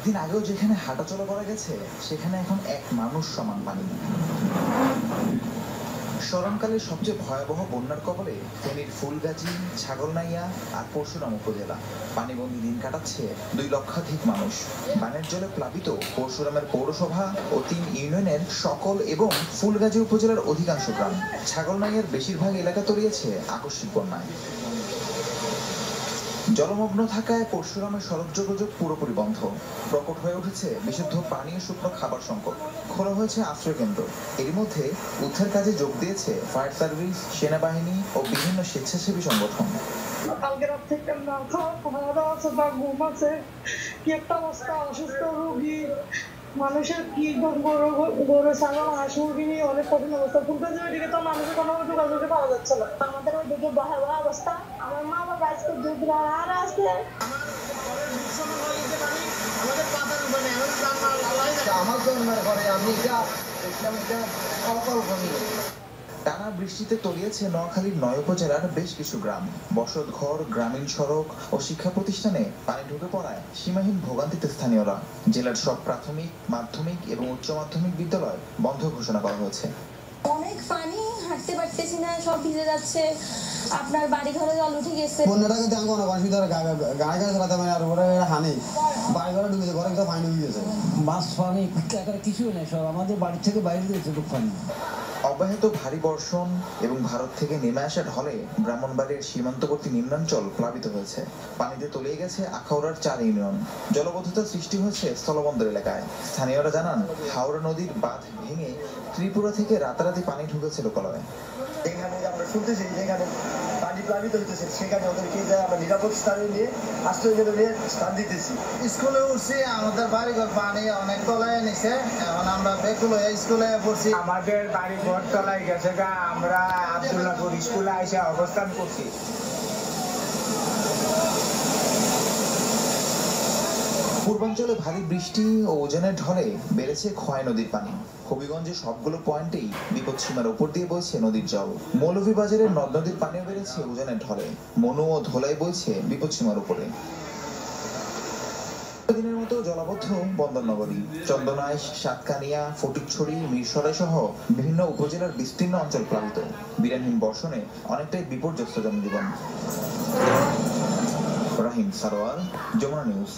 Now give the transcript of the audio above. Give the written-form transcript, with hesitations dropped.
কয়েকদিন আগেও যেখানে হাঁটাচলা করা গেছে সেখানে এখন এক মানুষ সমান পানি। স্মরণকালের সবচেয়ে ভয়াবহ বন্যার কবলে ফেনীর ফুলগাজী, ছাগলনাইয়া আর পরশুরাম উপজেলা। পানিবন্দী দিন কাটাচ্ছে 2 লক্ষাধিক মানুষ। বানের জলে প্লাবিত পরশুরামের পৌরসভা ও 3 ইউনিয়নের সকল এবং ফুলগাজী উপজেলার অধিকাংশ গ্রাম। ছাগলনাইয়ার বেশিরভাগ এলাকা তলিয়েছে আকস্মিক বন্যায়। জলমগ্ন থাকায় পরশুরামের সড়ক যোগাযোগ পুরোপুরি বন্ধ। প্রকট হয়ে উঠেছে বিশুদ্ধ পানি ও শুকনো খাবার সংকট। খোলা হয়েছে আশ্রয় কেন্দ্র। এর মধ্যে উদ্ধার কাজে যোগ দিয়েছে ফায়ার সার্ভিস, সেনাবাহিনী ও বিভিন্ন স্বেচ্ছাসেবী সংগঠন। কালকে রাত থেকে না খাওয়া দাওয়া আছে বা ঘুম আছে, কি একটা অবস্থা, অসুস্থ রোগী মানুষের কি গরু ছাগল হাঁস মুরগি নিয়ে অনেক কঠিন অবস্থা। ফুলগাজী ওইদিকে তো মানুষের কোনো যোগাযোগে পাওয়া যাচ্ছে না। আমাদের ওইদিকে ভয়াবহ অবস্থা। আমার মা বাবা আজকে দুধ আর আছে। আমার জন্মের ঘরে আমি টানা বৃষ্টিতে তলিয়েছে নোয়াখালীর 9 উপজেলার বেশ কিছু গ্রাম। বসতঘর, গ্রামীণ সড়ক ও শিক্ষা প্রতিষ্ঠানে পানি ঢুকে পড়ায় সীমাহীন ভোগান্তিতে স্থানীয়রা। জেলার সব প্রাথমিক, মাধ্যমিক এবং উচ্চ মাধ্যমিক বিদ্যালয় বন্ধ ঘোষণা করা হয়েছে। অনেক পানি, হাঁটতে পারতেছি না, সব ভিজে যাচ্ছে। আপনার বাড়ি ঘরে জল উঠে গেছে। বন্যাটা কিন্তু আমি অনেক অসুবিধা গাড়ি চালাতে মানে আর ওরা হানি বাড়ি ঘরে ঢুকেছে, ঘরে কিন্তু পানি ঢুকে গেছে। মাছ পানি কিছু নেই, সব আমাদের বাড়ি থেকে বাইরে দিয়েছে পানি। অব্যাহত ভারী বর্ষণ এবং ভারত থেকে নেমে আসা ঢলে ব্রাহ্মণবাড়িয়ার সীমান্তবর্তী নিম্নাঞ্চল প্লাবিত হয়েছে। পানিতে তলিয়ে গেছে আখাউড়ার 4 ইউনিয়ন। জলবদ্ধতার সৃষ্টি হয়েছে স্থলবন্দর এলাকায়। স্থানীয়রা জানান, হাওড়া নদীর বাঁধ ভেঙে ত্রিপুরা থেকে রাতারাতি পানি ঢুকেছে লোকালয়ে। এখানে আমরা শুনতেছি যেখানে পানি প্লাবিত হইতেছে সেখানে ওদেরকে আমরা নিরাপদ স্থানে নিয়ে আশ্রয় নিয়ে স্থান দিতেছি। স্কুলে উঠছি, আমাদের বাড়িঘর পানি অনেক তলায় নিছে। এখন আমরা বেকুল হয়ে স্কুলে পড়ছি। আমাদের বাড়ি ঘর তলায় গেছে গা। আমরা আব্দুল্লাহপুর স্কুলে এসে অবস্থান করছি। পূর্বাঞ্চলে ভারী বৃষ্টি ও ওজনের ঢলে বেড়েছে খোয়াই নদীর পানি। হবিগঞ্জের সবগুলো পয়েন্টেই বিপদসীমার উপর দিয়ে বইছে নদীর জল। মৌলভীবাজারের নদ নদীর পানিও বেড়েছে ওজনের ঢলে। মনু ও ধোলাই বইছে বিপদসীমার উপরে। দিনের মতো জলাবদ্ধ বন্দরনগরী। চন্দনাইশ, সাতকানিয়া, ফটিকছড়ি, মিরসরাই সহ বিভিন্ন উপজেলার বিস্তীর্ণ অঞ্চল প্লাবিত। বিরামহীন বর্ষণে অনেকটাই বিপর্যস্ত জনজীবন। রাহিম সারোয়ার, যমুনা নিউজ।